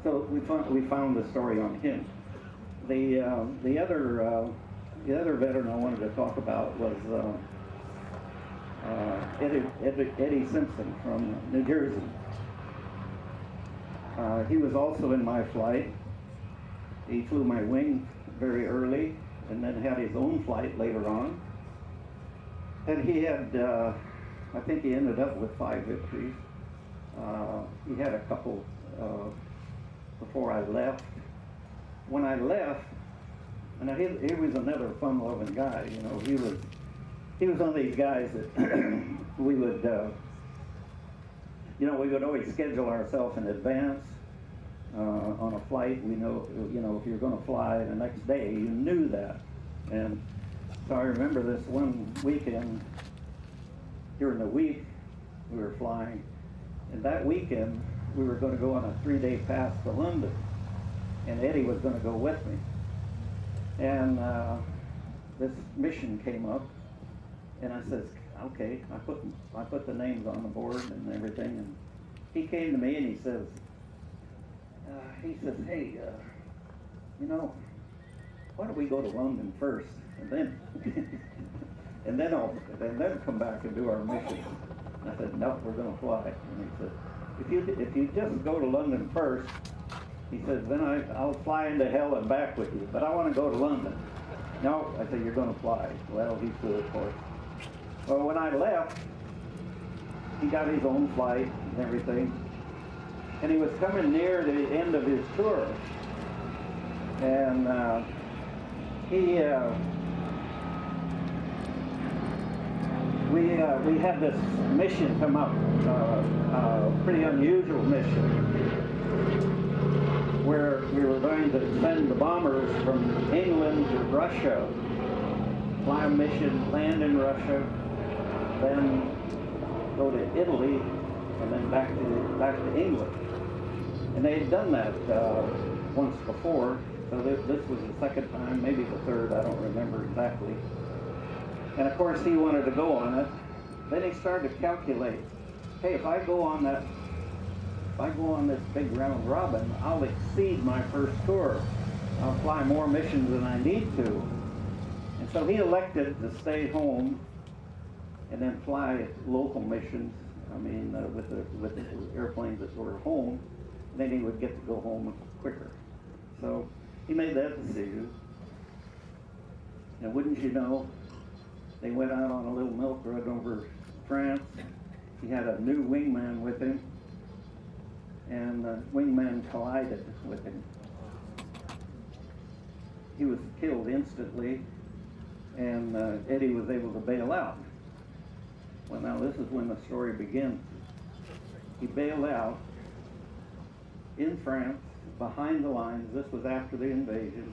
So we found the story on him. The other veteran I wanted to talk about was Eddie Simpson from New Jersey. He was also in my flight. He flew my wing very early, and then had his own flight later on. And he had, I think he ended up with 5 victories. He had a couple before I left. When I left, and he was another fun-loving guy. You know, he was one of these guys that we would, we would always schedule ourselves in advance on a flight. We know, if you're going to fly the next day, you knew that. And so I remember this one weekend during the week we were flying, and that weekend we were going to go on a 3-day pass to London, and Eddie was going to go with me. And this mission came up, and I says, okay, I put the names on the board and everything, and he came to me and he says, hey, why don't we go to London first, and then and then come back and do our mission. And I said, no, we're going to fly. And he said, if you just go to London first, he says, then I'll fly into hell and back with you, but I want to go to London. No, I said, you're going to fly. Well, he flew, of course. Well, when I left, he got his own flight and everything, and he was coming near the end of his tour, and we had this mission come up, pretty unusual mission, where we were going to send the bombers from England to Russia, fly a mission, land in Russia, then go to Italy, and then back to England. And they had done that once before, so this was the second time, maybe the third, I don't remember exactly. And of course he wanted to go on it. Then he started to calculate, hey, if I go on this big round robin, I'll exceed my first tour. I'll fly more missions than I need to. And so he elected to stay home and then fly local missions, with the airplanes that were home. Then he would get to go home quicker. So he made that decision. And wouldn't you know, they went out on a little milk run over France. He had a new wingman with him, and the wingman collided with him. He was killed instantly, and Eddie was able to bail out. Well, now this is when the story begins. He bailed out in France, behind the lines. This was after the invasion.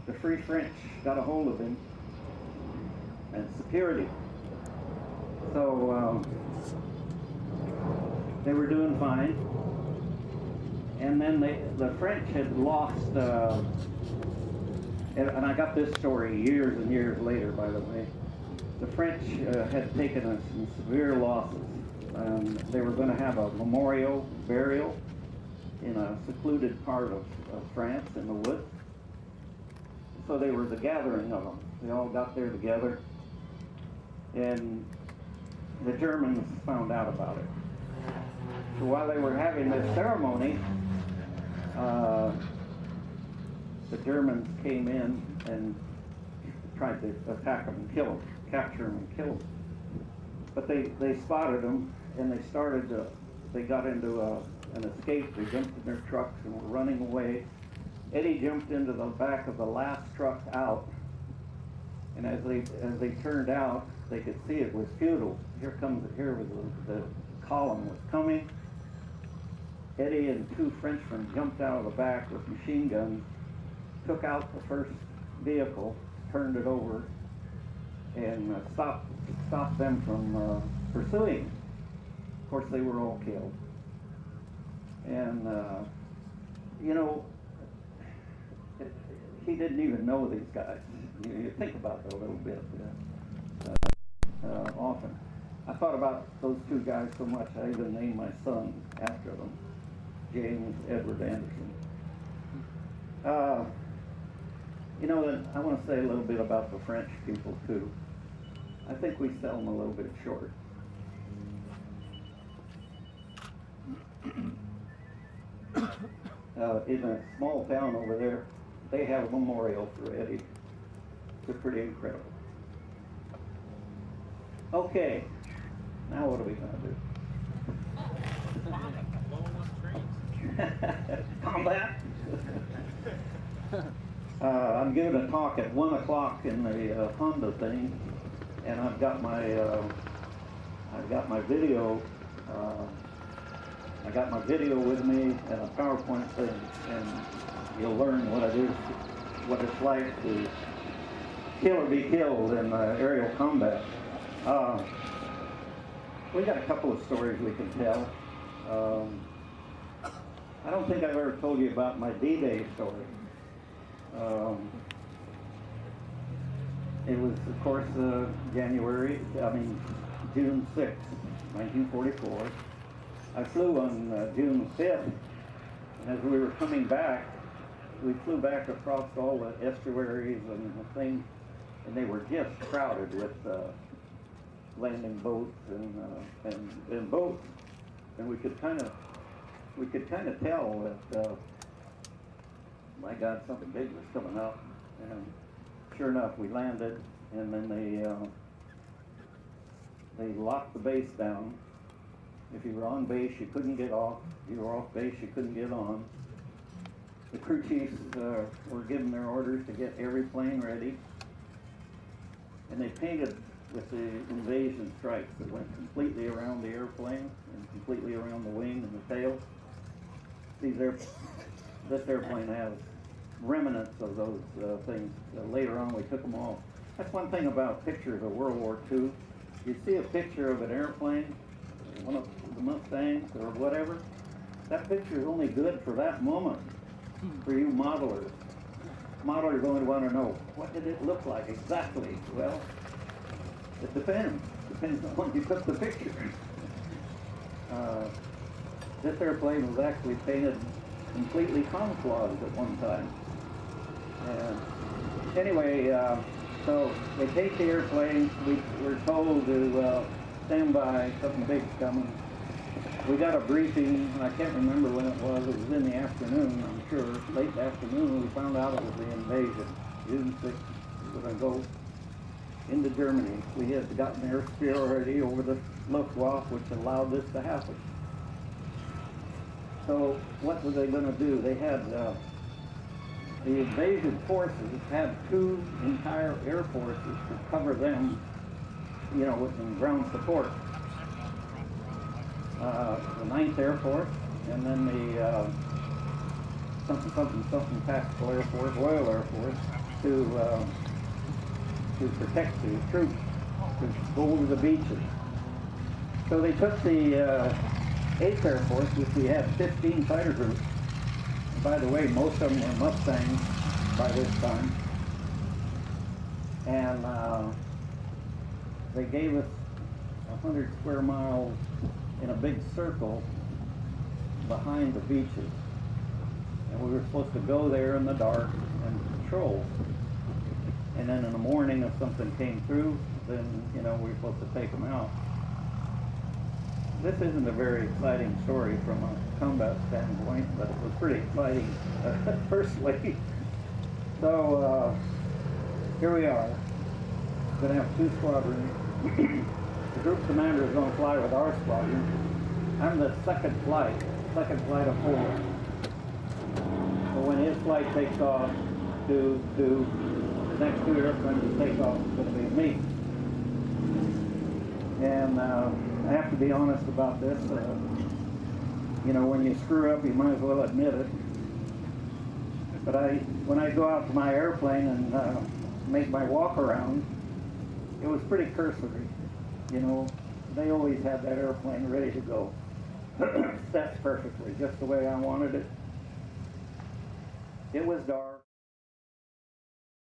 The Free French got a hold of him, and security. So they were doing fine. And then the French had lost, and I got this story years and years later, by the way. The French had taken some severe losses. They were going to have a memorial burial in a secluded part of France in the woods. So they were the gathering of them. They all got there together, and the Germans found out about it. So while they were having this ceremony, the Germans came in and tried to attack them and kill them, capture them and kill them. But they spotted them, and they got into an escape. They jumped in their trucks and were running away. Eddie jumped into the back of the last truck out, and as they turned out, they could see it was futile. Here was the column was coming. Eddie and 2 Frenchmen jumped out of the back with machine guns, took out the first vehicle, turned it over, and stopped them from pursuing. Of course, they were all killed. And he didn't even know these guys. You think about that a little bit often. I thought about those 2 guys so much, I even named my son after them. James Edward Anderson. You know, I want to say a little bit about the French people too. I think we sell them a little bit short. In a small town over there, they have a memorial for Eddie. It's pretty incredible. Okay, now what are we going to do? Combat? I'm giving a talk at 1 o'clock in the Honda thing, and I've got my video. I got my video with me and a PowerPoint thing, and you'll learn what it's like to kill or be killed in aerial combat. We got a couple of stories we can tell. I don't think I've ever told you about my D-Day story. It was, of course, June 6th, 1944. I flew on June 5th, and as we were coming back, we flew back across all the estuaries and the things, and they were just crowded with landing boats and boats, and we could kind of tell that, my God, something big was coming up, and sure enough, we landed, and then they locked the base down. If you were on base, you couldn't get off. If you were off base, you couldn't get on. The crew chiefs were given their orders to get every plane ready, and they painted with the invasion stripes that went completely around the airplane and completely around the wing and the tail. This airplane has remnants of those things. Later on, we took them off. That's one thing about pictures of World War II. You see a picture of an airplane, one of the Mustangs or whatever, that picture is only good for that moment for you modelers. Modelers only want to know, what did it look like exactly? Well, it depends. Depends on when you took the picture. This airplane was actually painted completely camouflaged at one time. And anyway, so they take the airplane. We were told to stand by, something big's coming. We got a briefing, and I can't remember when it was. It was in the afternoon, I'm sure. Late afternoon, we found out it was the invasion. June 6th, we were going to go into Germany. We had gotten airspeed already over the Luftwaffe, which allowed this to happen. So what were they going to do? They had, the invasion forces had two entire air forces to cover them, you know, with some ground support. The 9th Air Force, and then the something Tactical Air Force, Royal Air Force, to protect the troops, to go over the beaches. So they took the 8th Air Force, which we had 15 fighter groups. And by the way, most of them were Mustangs by this time. And they gave us 100 square miles in a big circle behind the beaches. And we were supposed to go there in the dark and patrol. And then in the morning, if something came through, then, you know, we were supposed to take them out. This isn't a very exciting story from a combat standpoint, but it was pretty exciting personally. So here we are. We're going to have 2 squadrons. The group commander is going to fly with our squadron. I'm the second flight of 4. So when his flight takes off, the next 2 airplanes to take off is going to be me. And I have to be honest about this. You know, when you screw up, you might as well admit it. But when I go out to my airplane and make my walk around, it was pretty cursory. You know, they always had that airplane ready to go. Set perfectly, just the way I wanted it. It was dark.